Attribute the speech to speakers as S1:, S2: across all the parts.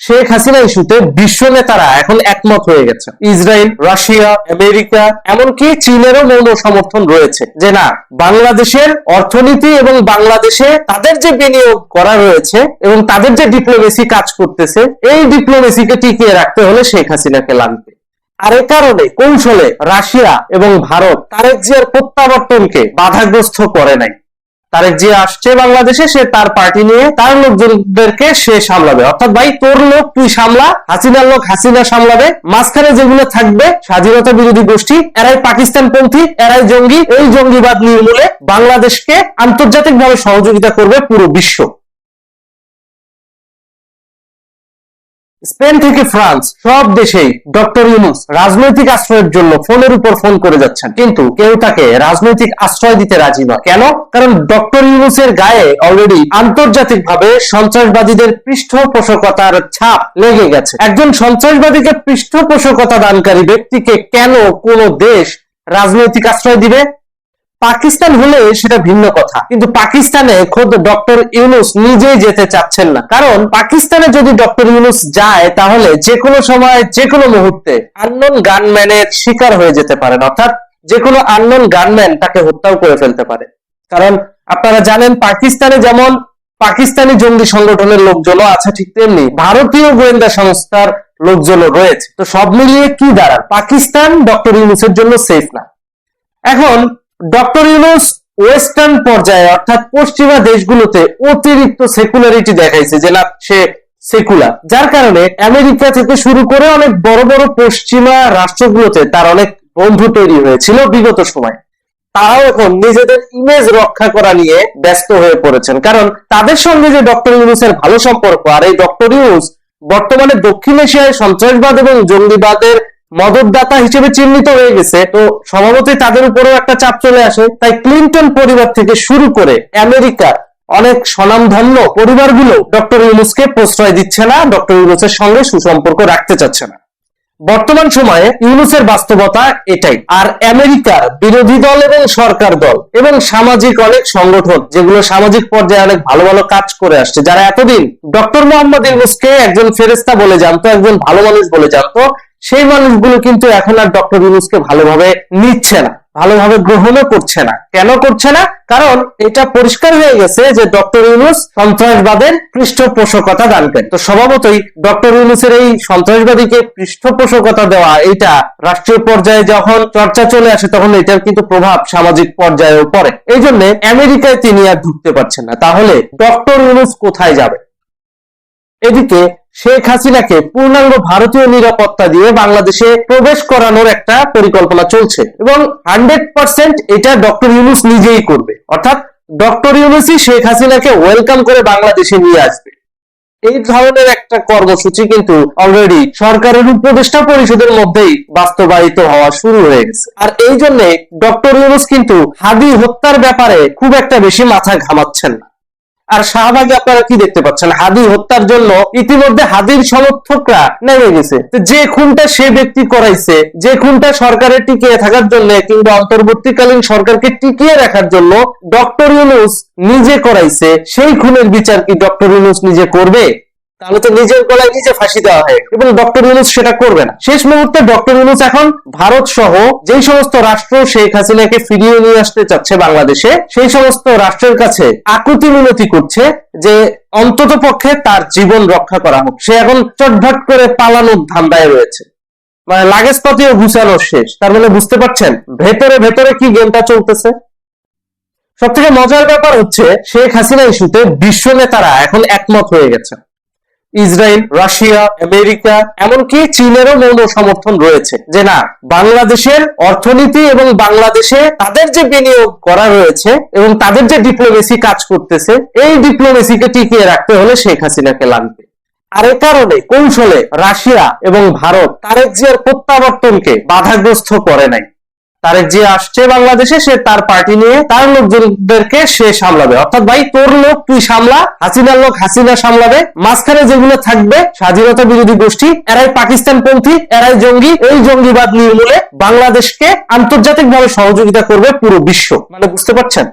S1: শেখ হাসিনা ইস্যুতে বিশ্ব নেতারা এখন একমত হয়ে গেছে। ইসরায়েল, রাশিয়া, আমেরিকা, এমনকি চীনেরও মৌন সমর্থন রয়েছে যে না, বাংলাদেশের অর্থনীতি এবং বাংলাদেশে তাদের যে বিনিয়োগ করা রয়েছে এবং তাদের যে ডিপ্লোমেসি কাজ করতেছে, এই ডিপ্লোমেসিকে টিকিয়ে রাখতে হলে শেখ হাসিনাকে লাগবে। আর এ কারণে কৌশলে রাশিয়া এবং ভারত তারেক জিয়ার প্রত্যাবর্তনকে বাধাগ্রস্ত করে নাই। তারেক জিয়া আসছে বাংলাদেশে, সে তার পার্টি নিয়ে তার লোকজনদেরকে সে সামলাবে, অর্থাৎ ভাই তোর লোক তুই সামলা, হাসিনার লোক হাসিনা সামলাবে, মাঝখানে যেগুলো থাকবে স্বাধীনতা বিরোধী গোষ্ঠী, এরাই পাকিস্তান পন্থী, এরাই জঙ্গি, এই জঙ্গিবাদ নির্মূলে বাংলাদেশকে আন্তর্জাতিকভাবে সহযোগিতা করবে পুরো বিশ্ব। স্পেন থেকে ফ্রান্স, সব দেশেই ডক্টর ইউনূস রাজনৈতিক আশ্রয়ের জন্য ফোনের উপর ফোন করে যাচ্ছেন, কিন্তু কেউ তাকে রাজনৈতিক আশ্রয় দিতে রাজি নয়। কেন? কারণ ডক্টর ইউনূসের গায়ে অলরেডি আন্তর্জাতিকভাবে সন্ত্রাসবাদীদের পৃষ্ঠপোষকতার ছাপ লেগে গেছে। একজন সন্ত্রাসবাদীকে পৃষ্ঠপোষকতা দানকারী ব্যক্তিকে কেন কোনো দেশ রাজনৈতিক আশ্রয় দিবে? পাকিস্তান হলে সেটা ভিন্ন কথা, কিন্তু পাকিস্তানে খোদ ডক্টর ইউনূস নিজেই যেতে চাচ্ছেন না। কারণ পাকিস্তানে যদি ডক্টর ইউনূস যায় তাহলে যে কোনো সময় যে কোনো মুহূর্তে আননোন গানম্যানের শিকার হয়ে যেতে পারেন, অর্থাৎ যে কোনো আননোন গানম্যান তাকে হত্যাও করে ফেলতে পারে। কারণ আপনারা জানেন পাকিস্তানে যেমন পাকিস্তানি জঙ্গি সংগঠনের লোকজনও আছে, ঠিক তেমনি ভারতীয় গোয়েন্দা সংস্থার লোকজনও রয়েছে। তো সব মিলিয়ে কি দাঁড়ান, পাকিস্তান ডক্টর ইউনূসের জন্য সেফ না। এখন ডক্টর ইউনূস ওয়েস্টার্ন পর্যায়ে অর্থাৎ পশ্চিমা দেশগুলোতে অতিরিক্ত সেকুলারিটি দেখাইছে যে না সে সেকুলার, যার কারণে আমেরিকা থেকে শুরু করে অনেক বড় বড় পশ্চিমা রাষ্ট্রগুলোতে তার অনেক বন্ধু তৈরি হয়েছিল বিগত সময়। তারাও এখন নিজেদের ইমেজ রক্ষা করা নিয়ে ব্যস্ত হয়ে পড়েছেন, কারণ তাদের সঙ্গে যে ডক্টর ইউনূসের ভালো সম্পর্ক, আর এই ডক্টর ইউনূস বর্তমানে দক্ষিণ এশিয়ায় সন্ত্রাসবাদ এবং জঙ্গিবাদের মদতদাতা হিসেবে চিহ্নিত হয়ে গেছে। তো স্বভাবতই তাদের উপরেও একটা চাপ চলে আসে। তাই ক্লিনটন পরিবার থেকে শুরু করে আমেরিকার অনেক স্বনামধন্য পরিবারগুলো ডক্টর ইউনূসকে প্রশ্রয় দিচ্ছে না, ডক্টর ইউনূসের সঙ্গে সুসম্পর্ক রাখতে চাচ্ছে না। বর্তমান সময়ে ইউনূসের বাস্তবতা এটাই। আর আমেরিকার বিরোধী দল এবং সরকার দল এবং সামাজিক অনেক সংগঠন যেগুলো সামাজিক পর্যায়ে অনেক ভালো ভালো কাজ করে আসছে, যারা এতদিন ডক্টর মোহাম্মদ ইউনূসকে একজন ফেরেশতা বলে জানতো, একজন ভালো মানুষ বলে জানতো, সেই মানুষগুলো কিন্তু এখন আর ডক্টর ইউনূসকে ভালোভাবে নিচ্ছে না, ভালোভাবে গ্রহণও করছে না। কেন করছে না? কারণ এটা পরিষ্কার হয়ে গেছে যে ডক্টর ইউনূস সন্ত্রাসবাদের পৃষ্ঠপোষকতা দানকারী। তো স্বভাবতই ডক্টর ইউনূসের এই সন্ত্রাসবাদীকে পৃষ্ঠপোষকতা দেওয়া, এটা রাষ্ট্রীয় পর্যায়ে যখন চর্চা চলে আসে তখন এটার কিন্তু প্রভাব সামাজিক পর্যায়েও পড়ে। এই জন্য আমেরিকায় তিনি আর ঢুকতে পারছেন না। তাহলে ডক্টর ইউনূস কোথায় যাবে? এদিকে শেখ হাসিনাকে পূর্ণাঙ্গ ভারতীয় নিরাপত্তা দিয়ে বাংলাদেশে প্রবেশ করানোর একটা পরিকল্পনা চলছে এবং 100% এটা ডক্টর ইউনূস নিজেই করবে, অর্থাৎ ডক্টর ইউনূসই শেখ হাসিনাকে ওয়েলকাম করে বাংলাদেশে নিয়ে আসবে। এই ধরনের একটা কর্মসূচি কিন্তু অলরেডি সরকারের উপদেষ্টা পরিষদের মধ্যেই বাস্তবায়িত হওয়া শুরু হয়ে গেছে। আর এই জন্য ডক্টর ইউনূস কিন্তু হাদি হত্যার ব্যাপারে খুব একটা বেশি মাথা ঘামাচ্ছেন না। আর শাহবাগে আপনারা কি দেখতে পাচ্ছেন, হাদি হত্যার জন্য ইতিমধ্যে হাদির সমর্থকরা নেমে গেছে। যে খুনটা সে ব্যক্তি করাইছে, যে খুনটা সরকারের টিকিয়ে থাকার জন্য কিংবা অন্তর্বর্তীকালীন সরকারকে টিকিয়ে রাখার জন্য ডক্টর ইউনূস নিজে করাইছে, সেই খুনের বিচার কি ডক্টর ইউনূস নিজে করবে? তাহলে তো নিজের গলায় নিজে ফাঁসি দেওয়া হয়, এবং ডক্টর ইউনূস সেটা করবে না। শেষ মুহূর্তে ডক্টর ইউনূস এখন ভারত সহ যেই সমস্ত রাষ্ট্র শেখ হাসিনাকে ফিরিয়ে নিয়ে আসতে চাচ্ছে বাংলাদেশে, সেই সমস্ত রাষ্ট্রের কাছে আকুতি মিনতি করছে যে অন্তত পক্ষে তার জীবন রক্ষা করা হোক। সে এখন চটভট করে পালানোর ধান্দায় রয়েছে, মানে লাগেজ পাতিও গুছানো শেষ। তার মানে বুঝতে পারছেন ভেতরে ভেতরে কি গেমটা চলতেছে। সব থেকে মজার ব্যাপার হচ্ছে শেখ হাসিনা ইস্যুতে বিশ্ব নেতারা এখন একমত হয়ে গেছে। ইসরায়েল, রাশিয়া, আমেরিকা, এমনকি চীনেরও মৌন সমর্থন রয়েছে যে না, বাংলাদেশের অর্থনীতি এবং বাংলাদেশে তাদের যে বিনিয়োগ করা রয়েছে এবং তাদের যে ডিপ্লোমেসি কাজ করতেছে, এই ডিপ্লোমেসিকে টিকিয়ে রাখতে হলে শেখ হাসিনাকে লাগবে। আর এ কারণে কৌশলে রাশিয়া এবং ভারত তারেক জিয়ার প্রত্যাবর্তনকে বাধাগ্রস্ত করে নাই। তারেক জিয়া আসছে বাংলাদেশে, সে তার পার্টি নিয়ে তার লোকজনদেরকে সে সামলাবে, অর্থাৎ ভাই তোর লোক তুই সামলা, হাসিনার লোক হাসিনা সামলাবে, মাঝখানে যেগুলো থাকবে স্বাধীনতা বিরোধী গোষ্ঠী, এরাই পাকিস্তান পন্থী, এরাই জঙ্গি, এই জঙ্গিবাদ নির্মূলে বাংলাদেশকে আন্তর্জাতিকভাবে সহযোগিতা করবে পুরো বিশ্ব। মানে বুঝতে পারছেন?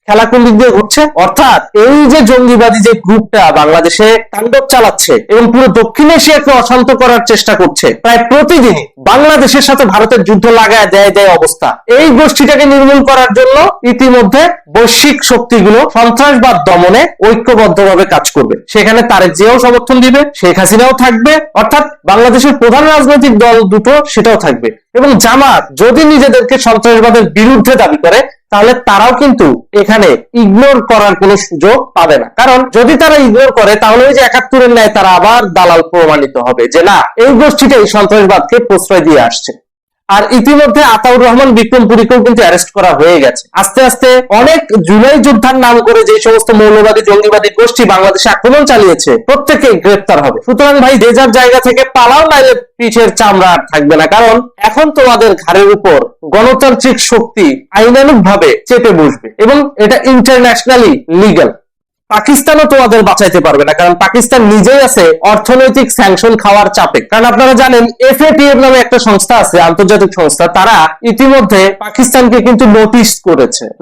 S1: খেলা কোন দিক দিয়ে ঘটছে, অর্থাৎ এই যে জঙ্গিবাদী যে গ্রুপটা বাংলাদেশে তাণ্ডব চালাচ্ছে এবং পুরো দক্ষিণ এশিয়াকে অশান্ত করার চেষ্টা করছে, প্রায় প্রতিদিনই বাংলাদেশের সাথে ভারতের যুদ্ধ লাগায় দেয় অবস্থা, এই গোষ্ঠীটাকে নির্মূল করার জন্য ইতিমধ্যে বৈশ্বিক শক্তিগুলো সন্ত্রাসবাদ দমনে ঐক্যবদ্ধভাবে কাজ করবে। সেখানে তারেক জিয়াও সমর্থন দিবে, শেখ হাসিনাও থাকবে, অর্থাৎ বাংলাদেশের প্রধান রাজনৈতিক দল দুটো সেটাও থাকবে। এবং জামাত যদি নিজেদেরকে সন্ত্রাসবাদের বিরুদ্ধে দাবি করে, তাহলে তারাও কিন্তু এখানে ইগনোর করার কোনো সুযোগ পাবে না। কারণ যদি তারা ইগনোর করে, তাহলে ওই যে ৭১-এর ন্যায় তারা আবার দালাল প্রমাণিত হবে যে না, এই গোষ্ঠীটাই সন্ত্রাসবাদকে প্রশ্রয় দিয়ে আসছে। আর ইতিমধ্যে আতাউর রহমান বিক্রমপুরীকেও কিন্তু অ্যারেস্ট করা হয়ে গেছে। আস্তে আস্তে অনেক জুলাই যোদ্ধার নাম করে যে সমস্ত মৌলবাদী জঙ্গিবাদী গোষ্ঠী বাংলাদেশে আক্রমণ চালিয়েছে, প্রত্যেকে গ্রেপ্তার হবে। সুতরাং ভাই, যে যার জায়গা থেকে পালাও, নাইলে পিঠের চামড়া আর থাকবে না। কারণ এখন তোমাদের ঘাড়ের উপর গণতান্ত্রিক শক্তি আইনানুগ ভাবে চেপে বসবে এবং এটা ইন্টারন্যাশনালি লিগ্যাল। পাকিস্তানও তোমাদের বাঁচাইতে পারবে না, কারণ পাকিস্তান নিজেই আছে অর্থনৈতিক স্যাংশন খাওয়ার চাপে। কারণ আপনারা জানেন FATF নামে একটা সংস্থা আছে, আন্তর্জাতিক সংস্থা, তারা ইতিমধ্যে পাকিস্তানকে কিন্তু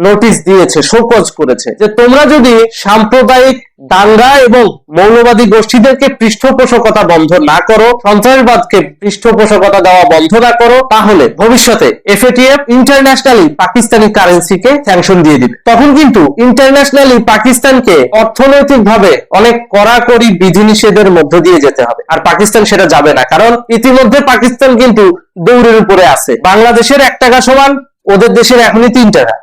S1: নোটিশ দিয়েছে, শোকজ করেছে যে তোমরা যদি সাম্প্রদায়িক দাঙ্গা এবং মৌলবাদী গোষ্ঠীদেরকে পৃষ্ঠপোষকতা বন্ধ না করো, সন্ত্রাসবাদকে পৃষ্ঠপোষকতা দেওয়া বন্ধ না করো, তাহলে ভবিষ্যতে FATF ইন্টারন্যাশনালি পাকিস্তানি কারেন্সিকে স্যাংশন দিয়ে দিবে। তখন কিন্তু ইন্টারন্যাশনালি পাকিস্তানকে অর্থনৈতিকভাবে অনেক কড়াকড়ি বিধিনিষেধের মধ্য দিয়ে যেতে হবে। আর পাকিস্তান সেটা যাবে না, কারণ ইতিমধ্যে পাকিস্তান কিন্তু দৌড়ের উপরে আছে। বাংলাদেশের 1 টাকা সমান ওদের দেশের এখনই 3 টাকা।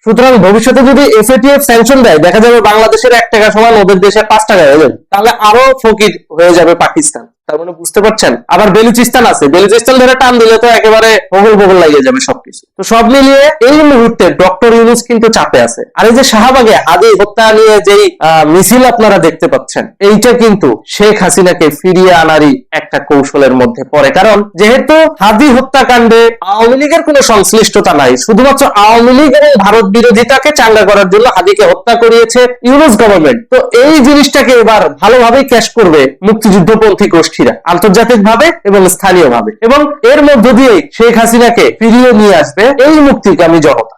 S1: সুতরাং ভবিষ্যতে যদি FATF স্যাংশন দেয়, দেখা যাবে বাংলাদেশের 1 টাকা সমান ওদের দেশে 5 টাকা হয়ে যাবে, তাহলে আরো ফকির হয়ে যাবে পাকিস্তান। তার মানে বুঝতে পারছেন। আবার বেলুচিস্তান আছে, বেলুচিস্তান ধরে টান দিলে তো একেবারে বগল বগল লাগিয়ে যাবে সবকিছু। তো সব মিলিয়ে এই মুহূর্তে ডক্টর ইউনূস কিন্তু চাপে আছে। আর এই যে শাহবাগে হাদি হত্যা নিয়ে যেই মিছিল আপনারা দেখতে পাচ্ছেন, এইটা কিন্তু শেখ হাসিনাকে ফিরিয়ে আনারই একটা কৌশলের মধ্যে পড়ে। কারণ যেহেতু হাদি হত্যাকাণ্ডে আওয়ামী লীগের কোনো সংশ্লিষ্টতা নাই, শুধুমাত্র আওয়ামী লীগ এবং ভারত বিরোধিতাকে চাঙ্গা করার জন্য হাদিকে হত্যা করিয়েছে ইউনূস গভর্নমেন্ট। তো এই জিনিসটাকে এবার ভালোভাবেই ক্যাশ করবে মুক্তিযুদ্ধপন্থী গোষ্ঠী আন্তর্জাতিক ভাবে এবং স্থানীয় ভাবে, এবং এর মধ্য দিয়ে শেখ হাসিনাকে ফিরিয়ে নিয়ে আসবে এই মুক্তিকামী জনতা।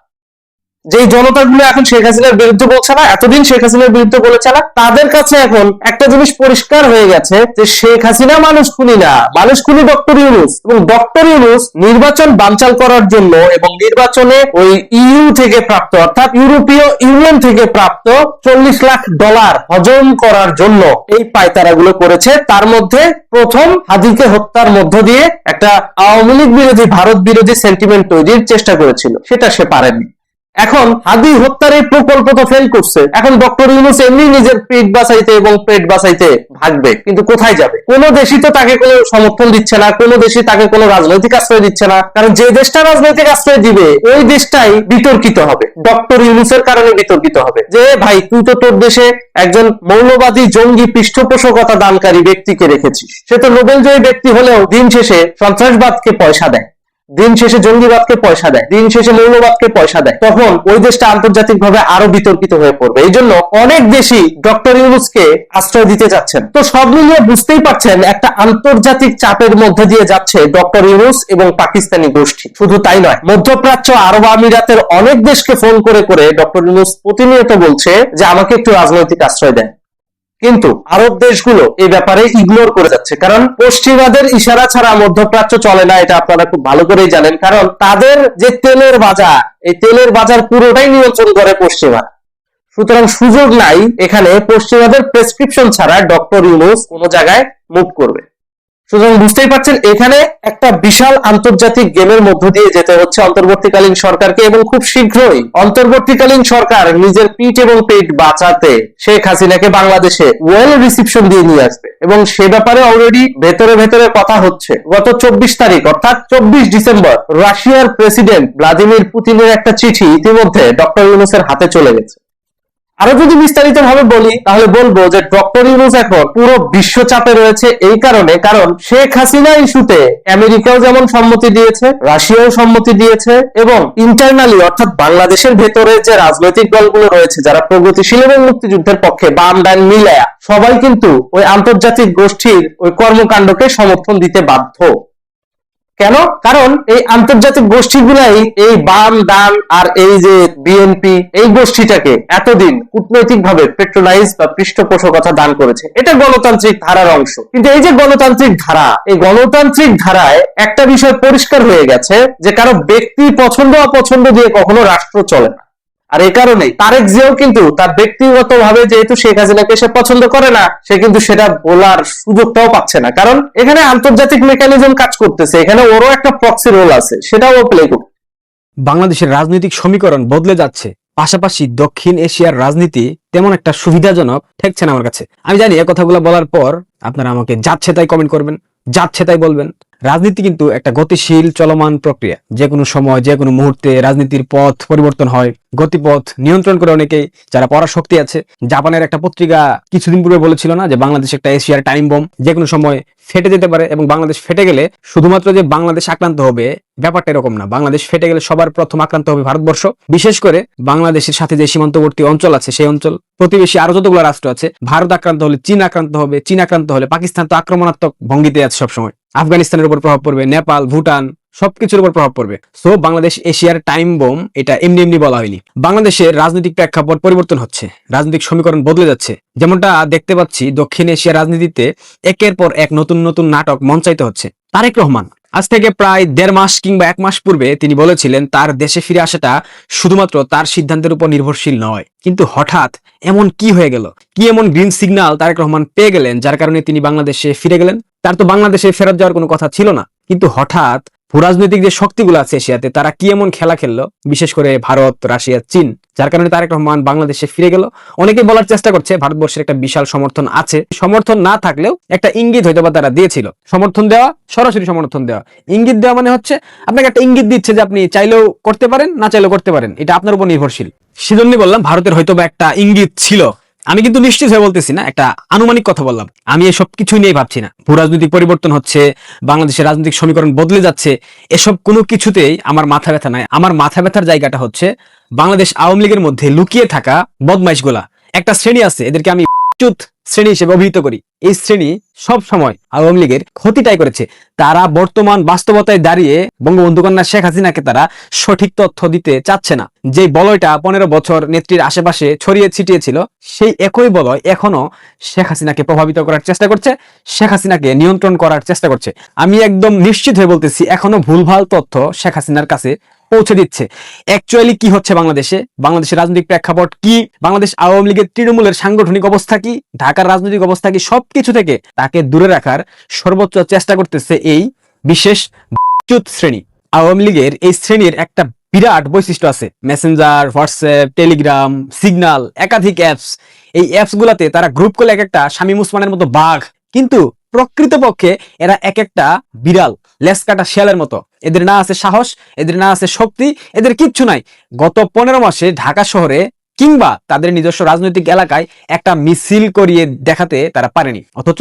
S1: যেই জনতাগুলো এখন শেখ হাসিনার বিরুদ্ধে বলছে না, এতদিন শেখ হাসিনার বিরুদ্ধে বলেছে না, তাদের কাছে এখন একটা জিনিস পরিষ্কার হয়ে গেছে যে শেখ হাসিনা মানুষ খুনি না, মানুষ খুনি ডক্টর ইউনূস। এবং ডক্টর ইউনূস নির্বাচন বানচাল করার জন্য এবং নির্বাচনে ওই EU থেকে প্রাপ্ত, অর্থাৎ ইউরোপীয় ইউনিয়ন থেকে প্রাপ্ত $40 লাখ হজম করার জন্য এই পায়তারাগুলো করেছে। তার মধ্যে প্রথম হাদিকে হত্যার মধ্য দিয়ে একটা আওয়ামী লীগ বিরোধী, ভারত বিরোধী সেন্টিমেন্ট তৈরির চেষ্টা করেছিল, সেটা সে পারেনি। এখন হাদি হত্যার এই প্রকল্প তো ফেল করছে। এখন ডক্টর ইউনূস এমনি নিজের পেট বাঁচাইতে এবং পেট বাঁচাইতে ভাগবে, কিন্তু কোথায় যাবে? কোনো দেশই তো তাকে কোনো সমর্থন দিচ্ছে না, কোনো দেশই তাকে কোনো রাজনৈতিক আশ্রয় দিচ্ছে না। কারণ যে দেশটা রাজনৈতিক আশ্রয় দিবে ওই দেশটাই বিতর্কিত হবে, ডক্টর ইউনূসের কারণে বিতর্কিত হবে যে ভাই তুই তো তোর দেশে একজন মৌলবাদী জঙ্গি পৃষ্ঠপোষকতা দানকারী ব্যক্তিকে রেখেছিস, সে তো নোবেলজয়ী ব্যক্তি হলেও দিন শেষে সন্ত্রাসবাদকে পয়সা দেয়, দিন শেষে জঙ্গিবাদকে পয়সা দেয়, দিন শেষে মৌলবাদকে পয়সা দেয়, তখন ওই দেশটা আন্তর্জাতিকভাবে আরো বিতর্কিত হয়ে পড়বে। এই জন্য অনেক দেশই ডক্টর ইউনূসকে আশ্রয় দিতে যাচ্ছেন। তো সব মিলিয়ে বুঝতেই পারছেন একটা আন্তর্জাতিক চাপের মধ্যে দিয়ে যাচ্ছে ডক্টর ইউনূস এবং পাকিস্তানি গোষ্ঠী। শুধু তাই নয়, মধ্যপ্রাচ্য, আরব আমিরাতের অনেক দেশকে ফোন করে করে ডক্টর ইউনূস প্রতিনিয়ত বলছে যে আমাকে একটু রাজনৈতিক আশ্রয় দেন। কিন্তু আরব দেশগুলো এই ব্যাপারে ইগনোর করে যাচ্ছে, কারণ পশ্চিমাদের ইশারা ছাড়া মধ্যপ্রাচ্য চলে না, এটা আপনারা খুব ভালো করেই জানেন। কারণ তাদের যে তেলের বাজার, এই তেলের বাজার পুরোটাই নিয়ন্ত্রণ করে পশ্চিমা। সুতরাং সুযোগ নাই এখানে পশ্চিমাদের প্রেসক্রিপশন ছাড়া ডক্টর ইউনূস কোনো জায়গায় মুভ করবে। সুতরাং বুঝতেই পারছেন এখানে একটা বিশাল আন্তর্জাতিক গেমের মধ্য দিয়ে যেতে হচ্ছে অন্তর্বর্তীকালীন সরকারকে, এবং খুব শীঘ্রই অন্তর্বর্তীকালীন সরকার নিজের পিঠ এবং পেট বাঁচাতে শেখ হাসিনাকে বাংলাদেশে ওয়েল রিসিপশন দিয়ে নিয়ে আসবে, এবং সে ব্যাপারে অলরেডি ভেতরে ভেতরে কথা হচ্ছে। গত 24 তারিখ অর্থাৎ 24 ডিসেম্বর রাশিয়ার প্রেসিডেন্ট ভ্লাদিমির পুতিনের একটা চিঠি ইতিমধ্যে ডক্টর ইউনূসের হাতে চলে গেছে। আরো যদি বিস্তারিত ভাবে বলি তাহলে বলবো যে ডক্টর ইউনূস এখন পুরো বিশ্ব চাপে রয়েছে এই কারণে, কারণ শেখ হাসিনা ইস্যুতে আমেরিকাও যেমন সম্মতি দিয়েছে, রাশিয়াও সম্মতি দিয়েছে, এবং ইন্টারনালি অর্থাৎ বাংলাদেশের ভেতরে যে রাজনৈতিক দলগুলো রয়েছে যারা প্রগতিশীল এবং মুক্তিযুদ্ধের পক্ষে, বাম ডান মিলায়া সবাই কিন্তু ওই আন্তর্জাতিক গোষ্ঠীর ওই কর্মকাণ্ডকে সমর্থন দিতে বাধ্য। কেন? কারণ এই আন্তর্জাতিক গোষ্ঠীগুলাই এই বাম ডান আর এই যে বিএনপি এই গোষ্ঠীটাকে এতদিন কূটনৈতিক ভাবে পেট্রোলাইজ বা পৃষ্ঠপোষকতা দান করেছে। এটা গণতান্ত্রিক ধারার অংশ। কিন্তু এই যে গণতান্ত্রিক ধারা, এই গণতান্ত্রিক ধারায় একটা বিষয় পরিষ্কার হয়ে গেছে যে কারো ব্যক্তি পছন্দ অপছন্দ দিয়ে কখনো রাষ্ট্র চলে না। আর এই কারণেই তারেক জিয়াও কিন্তু তার ব্যক্তিগত ভাবে যেহেতু শেখ হাসিনাকে সে পছন্দ করে না, সে কিন্তু সেটা বলার সুযোগটাও পাচ্ছে না, কারণ এখানে আন্তর্জাতিক মেকানিজম কাজ করতেছে, এখানে ওরও একটা প্রক্সি রোল আছে, সেটাও ও প্লে করবে।
S2: বাংলাদেশের রাজনৈতিক সমীকরণ বদলে যাচ্ছে, পাশাপাশি দক্ষিণ এশিয়ার রাজনীতি তেমন একটা সুবিধাজনক ঠেকছে না আমার কাছে। আমি জানি এই কথাগুলো বলার পর আপনারা আমাকে যাচ্ছে তাই কমেন্ট করবেন, যাচ্ছে তাই বলবেন। রাজনীতি কিন্তু একটা গতিশীল চলমান প্রক্রিয়া। যে কোনো সময় যে কোনো মুহূর্তে রাজনীতির পথ পরিবর্তন হয়। গতিপথ নিয়ন্ত্রণ করে অনেকেই যারা পড়ার শক্তি আছে। জাপানের একটা পত্রিকা কিছুদিন পূর্বে বলেছিল না যে বাংলাদেশ একটা এশিয়ার টাইম বম, যে কোনো সময় ফেটে যেতে পারে, এবং বাংলাদেশ ফেটে গেলে শুধুমাত্র যে বাংলাদেশ আক্রান্ত হবে ব্যাপারটা এরকম না। বাংলাদেশ ফেটে গেলে সবার প্রথম আক্রান্ত হবে ভারতবর্ষ। বিশেষ করে বাংলাদেশের সাথে যে সীমান্তবর্তী অঞ্চল আছে সেই অঞ্চল, প্রতিবেশী আরো যতগুলো রাষ্ট্র আছে, ভারত আক্রান্ত হলে চীন আক্রান্ত হবে, চীন আক্রান্ত হলে পাকিস্তান তো আক্রমণাত্মক ভঙ্গিতে আছে সবসময়, আফগানিস্তানের উপর প্রভাব পড়বে, নেপাল, ভুটান, সবকিছুর উপর প্রভাব পড়বে। সো বাংলাদেশ এশিয়ার টাইম বোম, এটা এমনি এমনি বলা হয়নি। বাংলাদেশের রাজনৈতিক প্রেক্ষাপট পরিবর্তন হচ্ছে, রাজনৈতিক সমীকরণ বদলে যাচ্ছে। যেমনটা দেখতে পাচ্ছি দক্ষিণ এশিয়ার রাজনীতিতে একের পর এক নতুন নতুন নাটক মঞ্চায়িত হচ্ছে। তারেক রহমান আজ থেকে প্রায় 1.5 মাস কিংবা 1 মাস পূর্বে তিনি বলেছিলেন তার দেশে ফিরে আসাটা শুধুমাত্র তার সিদ্ধান্তের উপর নির্ভরশীল নয়। কিন্তু হঠাৎ এমন কি হয়ে গেল, কি এমন গ্রিন সিগন্যাল তারেক রহমান পেয়ে গেলেন যার কারণে তিনি বাংলাদেশে ফিরে গেলেন? তার তো বাংলাদেশে ফেরত যাওয়ার কোনো কথা ছিল না, কিন্তু হঠাৎ ভূরাজনৈতিক যে শক্তিগুলো আছে এশিয়াতে, তারা কি এমন খেলা খেললো, বিশেষ করে ভারত, রাশিয়া, চীন, যার কারণে তারেক রহমান বাংলাদেশে ফিরে গেল? অনেকে বলার চেষ্টা করছে ভারতবর্ষের একটা বিশাল সমর্থন আছে, সমর্থন না থাকলেও একটা ইঙ্গিত হয়তো বা তারা দিয়েছিল। সমর্থন দেওয়া, সরাসরি সমর্থন দেওয়া, ইঙ্গিত দেওয়া মানে হচ্ছে আপনাকে একটা ইঙ্গিত দিচ্ছে যে আপনি চাইলেও করতে পারেন, না চাইলেও করতে পারেন, এটা আপনার উপর নির্ভরশীল। সেজন্যই বললাম ভারতের হয়তো বা একটা ইঙ্গিত ছিল। আমি কিন্তু নিশ্চিত হয়ে বলতেছি না, একটা আনুমানিক কথা বললাম। আমি এসব কিছু নিয়ে ভাবছি না। ভূরাজনৈতিক পরিবর্তন হচ্ছে, বাংলাদেশের রাজনৈতিক সমীকরণ বদলে যাচ্ছে, এসব কোনো কিছুতেই আমার মাথা ব্যথা নাই। আমার মাথা ব্যথার জায়গাটা হচ্ছে বাংলাদেশ আওয়ামী লীগের মধ্যে লুকিয়ে থাকা বদমাইশগুলা। একটা শ্রেণী আছে, এদেরকে আমি চুত শ্রেণী হিসেবে অভিহিত করি। এই শ্রেণী সব সময় আওয়ামী লীগের ক্ষতিটাই করেছে। তারা বর্তমান বাস্তবতায় দাঁড়িয়ে বঙ্গবন্ধু কন্যা শেখ হাসিনাকে তারা সঠিক তথ্য দিতে চাচ্ছে না। যে বলয়টা 15 বছর নেত্রীর আশেপাশে ছড়িয়ে ছিটিয়েছিল, সেই একই বলয় এখনো শেখ হাসিনাকে প্রভাবিত করার চেষ্টা করছে, শেখ হাসিনাকে নিয়ন্ত্রণ করার চেষ্টা করছে। আমি একদম নিশ্চিত হয়ে বলতেছি এখনো ভুলভাল তথ্য শেখ হাসিনার কাছে পৌঁছে দিচ্ছে। অ্যাকচুয়ালি কি হচ্ছে বাংলাদেশে, বাংলাদেশের রাজনৈতিক প্রেক্ষাপট কি, বাংলাদেশ আওয়ামী লীগের তৃণমূলের সাংগঠনিক অবস্থা কি, ঢাকার রাজনৈতিক অবস্থা কি, সবকিছু থেকে তাকে দূরে রাখার সর্বোচ্চ চেষ্টা করতেছে এই বিশেষ শ্রেণী। আওয়ামী লীগের এই শ্রেণীর একটা বিরাট বৈশিষ্ট্য আছে, মেসেঞ্জার, হোয়াটসঅ্যাপ, টেলিগ্রাম, সিগন্যাল, একাধিক অ্যাপস। এই অ্যাপস গুলাতে তারা গ্রুপ করলে এক একটা শামীম ওসমানের মতো বাঘ, কিন্তু প্রকৃতপক্ষে এরা এক একটা বিড়াল, লেজ কাটা শিয়ালের মতো। এদের না আছে সাহস, এদের না আছে শক্তি, এদের কিচ্ছু নাই। গত 15 মাসে ঢাকা শহরে কিংবা তাদের নিজস্ব রাজনৈতিক এলাকায় একটা মিছিল করিয়ে দেখাতে তারা পারেনি। অথচ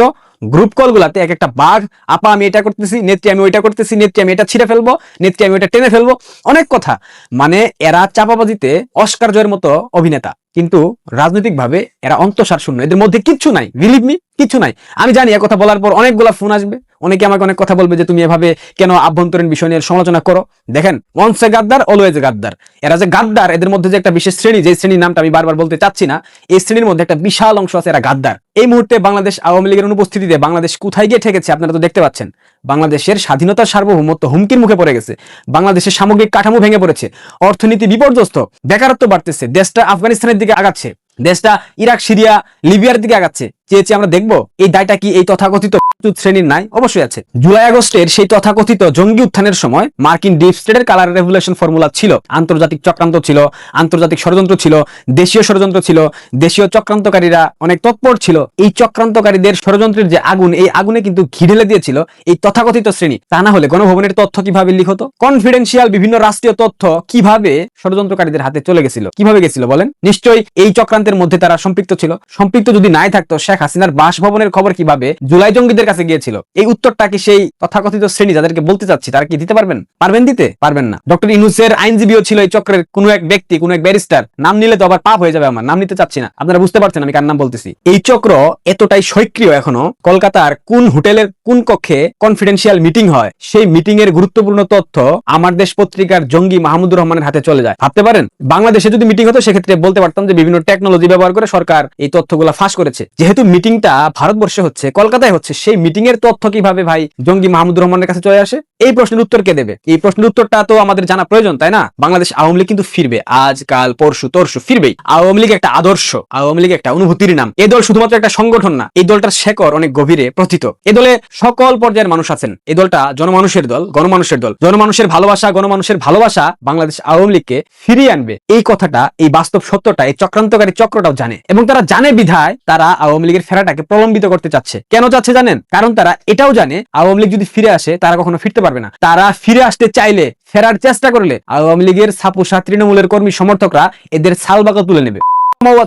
S2: গ্রুপ কল গুলাতে এক একটা বাঘ, আপা আমি এটা করতেছি, নেত্রী আমি ওইটা করতেছি, নেত্রী আমি এটা ছিঁড়ে ফেলবো, নেত্রী আমি ওইটা টেনে ফেলবো, অনেক কথা। মানে এরা চাপাবাজিতে অস্কার জয়ের মতো অভিনেতা, কিন্তু রাজনৈতিক ভাবে এরা অন্তঃসার শূন্য, এদের মধ্যে কিচ্ছু নাই। বিলিভ মি, কিচ্ছু নাই। আমি জানি কথা বলার পর অনেকগুলা ফোন আসবে, অনেকে আমাকে অনেক কথা বলবে যে তুমি এভাবে কেন আভ্যন্তরীণ বিষয় নিয়ে সমালোচনা করো। দেখেন, ওয়ান্স এ গাদ্দার অলওয়েজ এ গাদ্দার। এরা যে গাদ্দার, এদের মধ্যে যে একটা বিশেষ শ্রেণী, যে শ্রেণীর নামটা আমি বারবার বলতে চাচ্ছি না, এই শ্রেণীর মধ্যে একটা বিশাল অংশ আছে, এরা গাদ্দার। এই মুহূর্তে বাংলাদেশ আওয়ামী লীগের অনুপস্থিতিতে বাংলাদেশ কোথায় গিয়ে ঠেকেছে আপনারা তো দেখতে পাচ্ছেন। বাংলাদেশের স্বাধীনতার সার্বভৌমত্ব হুমকির মুখে পড়ে গেছে, বাংলাদেশের সামগ্রিক কাঠামো ভেঙে পড়েছে, অর্থনীতি বিপর্যস্ত, বেকারত্ব বাড়তেছে, দেশটা আফগানিস্তানের দিকে আগাচ্ছে, দেশটা ইরাক, সিরিয়া, লিবিয়ার দিকে আগাচ্ছে। চেয়েছি আমরা দেখবো এই দায়টা কি এই তথাকথিত শ্রেণীর নাই? অবশ্যই আছে। জুলাই আগস্টের সেই তথাকথিত জঙ্গি উত্থানের সময় মার্কিন ডিপ স্টেটের কালার রেভুলেশন ফর্মুলা ছিল, আন্তর্জাতিক চক্রান্ত ছিল, আন্তর্জাতিক ষড়যন্ত্র ছিল, দেশীয় ষড়যন্ত্র ছিল, দেশীয় চক্রান্তকারীরা অনেক তৎপর ছিল। এই চক্রান্তকারীদের ষড়যন্ত্রের যে আগুন, এই আগুনে কিন্তু ঘি ঢেলে দিয়েছিল এই তথাকথিত শ্রেণী। তা না হলে গণভবনের তথ্য কিভাবে লিক হতো? কনফিডেন্সিয়াল বিভিন্ন রাষ্ট্রীয় তথ্য কিভাবে ষড়যন্ত্রকারীদের হাতে চলে গেছিল? কিভাবে গেছিল বলেন? নিশ্চয়ই এই চক্রান্তের মধ্যে তারা সম্পৃক্ত ছিল। সম্পৃক্ত যদি নাই থাকতো শেখ হাসিনার বাসভবনের খবর কিভাবে জুলাই জঙ্গিদের কাছে গিয়েছিল, এই উত্তরটা কি সেই তথাকথিত শ্রেণী যাদেরকে বলতে চাচ্ছি তারা কি দিতে পারবেন? পারবেন দিতে? পারবেন না। ডক্টর ইউনূসের আইনজীবীও ছিল এই চক্রের কোনো এক ব্যক্তি, কোনো এক ব্যারিস্টার। নাম নিলে তো আবার পাপ হয়ে যাবে, আমার নাম নিতে চাচ্ছি না, আপনারা বুঝতে পারছেন আমি কার নাম বলতেছি। এই চক্র এতটাই সক্রিয়, এখনো কলকাতার কোন হোটেলের কোন কক্ষে কনফিডেন্সিয়াল মিটিং হয় সেই মিটিং এর গুরুত্বপূর্ণ তথ্য আমার দেশ পত্রিকার জঙ্গি মাহমুদুর রহমানের হাতে চলে যায়। ভাবতে পারেন বাংলাদেশে যদি মিটিং হতো সেক্ষেত্রে বলতে পারতাম যে বিভিন্ন টেকনোলজি ব্যবহার করে সরকার এই তথ্যগুলো ফাঁস করেছে। যেহেতু মিটিংটা ভারতবর্ষে হচ্ছে, কলকাতায় হচ্ছে, সেই মিটিং এর তথ্য কিভাবে ভাই জঙ্গি মাহমুদুর রহমানের কাছে চলে আসে? এই প্রশ্নের উত্তর কে দেবে? এই প্রশ্নের উত্তরটা তো আমাদের জানা প্রয়োজন, তাই না? বাংলাদেশ আওয়ামী লীগ কিন্তু ফিরবে, আজ কাল পরশু তরশু ফিরবেই। আওয়ামী লীগ একটা আদর্শ, আওয়ামী লীগ একটা অনুভূতির নাম। এই দল শুধুমাত্র একটা সংগঠন না, এই দলটার শেকড় অনেক গভীরে প্রথিত। এই দলে সকল পর্যায়ের মানুষ আছেন। এই দলটা জনমানুষের দল, গণমানুষের দল। জনমানুষের ভালোবাসা, গণমানুষের ভালোবাসা বাংলাদেশ আওয়ামী লীগকে ফিরিয়ে আনবে। এই কথাটা, এই বাস্তব সত্যটা এই চক্রান্তকারী চক্রটাও জানে, এবং তারা জানে বিধায় তারা আওয়ামী লীগের ফেরাটাকে প্রলম্বিত করতে চাচ্ছে। কেন চাচ্ছে জানেন? কারণ তারা এটাও জানে আওয়ামী লীগ যদি ফিরে আসে তারা কখনো ফিরতে পারবে না। তারা ফিরে আসতে চাইলে, ফেরার চেষ্টা করলে আওয়ামী লীগের ছাপোষা তৃণমূলের কর্মী সমর্থকরা এদের ছালবাকা তুলে নেবে,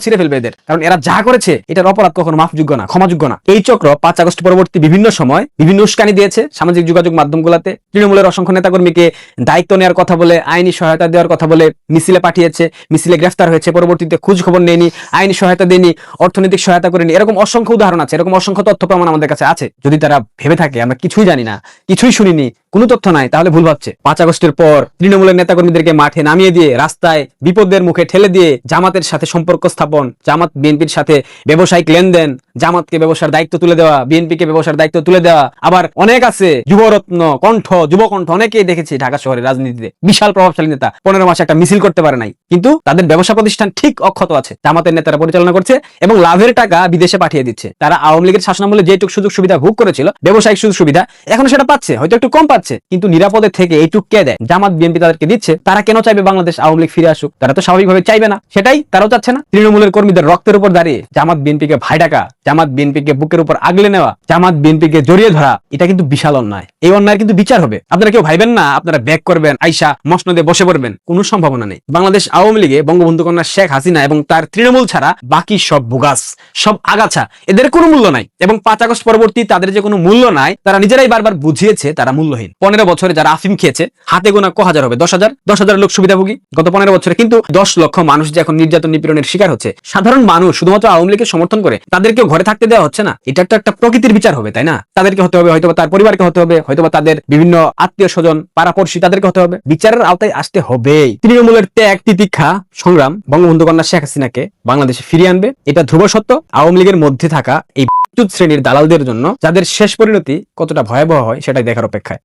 S2: ছিঁড়ে ফেলবে এদের। কারণ এরা যা করেছে এটার অপরাধ কখনো মাফযোগ্য না, ক্ষমাযোগ্য না। এই চক্র 5 আগস্ট পরবর্তী বিভিন্ন সময় বিভিন্ন উস্কানি দিয়েছে সামাজিক যোগাযোগ মাধ্যমগুলোতে। তৃণমূলের অসংখ্য নেতাকর্মীকে দায়িত্ব নেওয়ার কথা বলে, আইনি সহায়তা দেওয়ার কথা বলে মিছিলে পাঠিয়েছে, মিছিলে গ্রেফতার হয়েছে, পরবর্তীতে খোঁজ খবর নেয়নি, আইনি সহায়তা দেয়নি, অর্থনৈতিক সহায়তা করেনি। এরকম অসংখ্য উদাহরণ আছে, এরকম অসংখ্য তথ্য প্রমাণ আমাদের কাছে আছে। যদি তারা ভেবে থাকে আমরা কিছুই জানি না, কিছুই শুনিনি, কোনো তথ্য নাই, তাহলে ভুল ভাবছে। 5 আগস্টের পর তৃণমূলের নেতাকর্মীদেরকে মাঠে নামিয়ে দিয়ে, রাস্তায় বিপদের মুখে ঠেলে দিয়ে জামাতের সাথে সম্পর্ক স্থাপন, জামাত বিএনপির সাথে ব্যবসায়িক লেনদেন, জামাতকে ব্যবসার দায়িত্ব তুলে দেওয়া, বিএনপিকে ব্যবসার দায়িত্ব তুলে দেওয়া। আবার অনেক আছে যুবরত্ন, কণ্ঠ, যুবকণ্ঠ, অনেকেই দেখেছি ঢাকা শহরের রাজনীতিতে বিশাল প্রভাবশালী নেতা, 15 মাসে একটা মিছিল করতে পারে নাই, কিন্তু তাদের ব্যবসা প্রতিষ্ঠান ঠিক অক্ষত আছে, জামাতের নেতারা পরিচালনা করছে এবং লাভের টাকা বিদেশে পাঠিয়ে দিচ্ছে। তারা আওয়ামী লীগের শাসনামলে যেটুক সুযোগ সুবিধা ভোগ করেছিল, ব্যবসায়িক সুযোগ সুবিধা, এখন সেটা পাচ্ছে, হয়তো একটু কম পাচ্ছে, কিন্তু নিরাপদে থেকে এইটুক কে দেয়? জামাত বিএনপি তাদেরকে দিচ্ছে। তারা কেন চাইবে বাংলাদেশ আওয়ামী লীগ ফিরে আসুক? তারা তো স্বাভাবিকভাবে চাইবে না, সেটাই তারাও চাচ্ছে না। তৃণমূলের কর্মীদের রক্তের উপর দাঁড়িয়ে জামাত বিএনপিকে ভাই ডাকা, জামাত বিএনপিকে বুকের উপর আগলে নেওয়া, জামাত বিএনপিকে জড়িয়ে ধরা, এটা কিন্তু বিশাল অন্যায়। এই অন্যায়ের কিন্তু বিচার হবে। আপনারা কেউ ভাইবেন না আপনারা ব্যাক করবেন, আইসা মসনদে বসে পড়বেন, কোনো সম্ভাবনা নেই। বাংলাদেশ আওয়ামী লীগে বঙ্গবন্ধু কন্যা শেখ হাসিনা এবং তার তৃণমূল ছাড়া বাকি সব বুগাস, সব আগাছা, এদের কোনো মূল্য নাই। এবং 5 আগস্ট পরবর্তী তাদের যে কোনো মূল্য নাই, তারা নিজেরাই বারবার বুঝিয়েছে তারা মূল্যহীন। 15 বছরে যারা আফিম খেয়েছে হাতে গোনা ক হাজার হবে, 10,000 লোক সুবিধাভোগী গত 15 বছরে, কিন্তু 10 লক্ষ মানুষ যে এখন নির্যাতন নিপীড়নের শিকার হচ্ছে, সাধারণ মানুষ শুধুমাত্র আওয়ামী লীগকে সমর্থন করে তাদেরকেও ঘরে থাকতে দেওয়া হচ্ছে না। এটা একটা প্রকৃতির বিচার হবে, তাই না? তাদেরকে হতে হবে, হয়তোবা তার পরিবারকে হতে হবে, হয়তোবা তাদের বিভিন্ন আত্মীয় স্বজন, পাড়াপড়শি, তাদেরকে হতে হবে, বিচারের আওতায় আসতে হবেই। তৃণমূলের ত্যাগ, তিতিক্ষা, সংগ্রাম বঙ্গবন্ধু কন্যা শেখ হাসিনাকে বাংলাদেশে ফিরিয়ে আনবে, এটা ধ্রুব সত্য। আওয়ামী লীগের মধ্যে থাকা এই শ্রেণীর দালালদের জন্য যাদের শেষ পরিণতি কতটা ভয়াবহ হয় সেটাই দেখার অপেক্ষায়।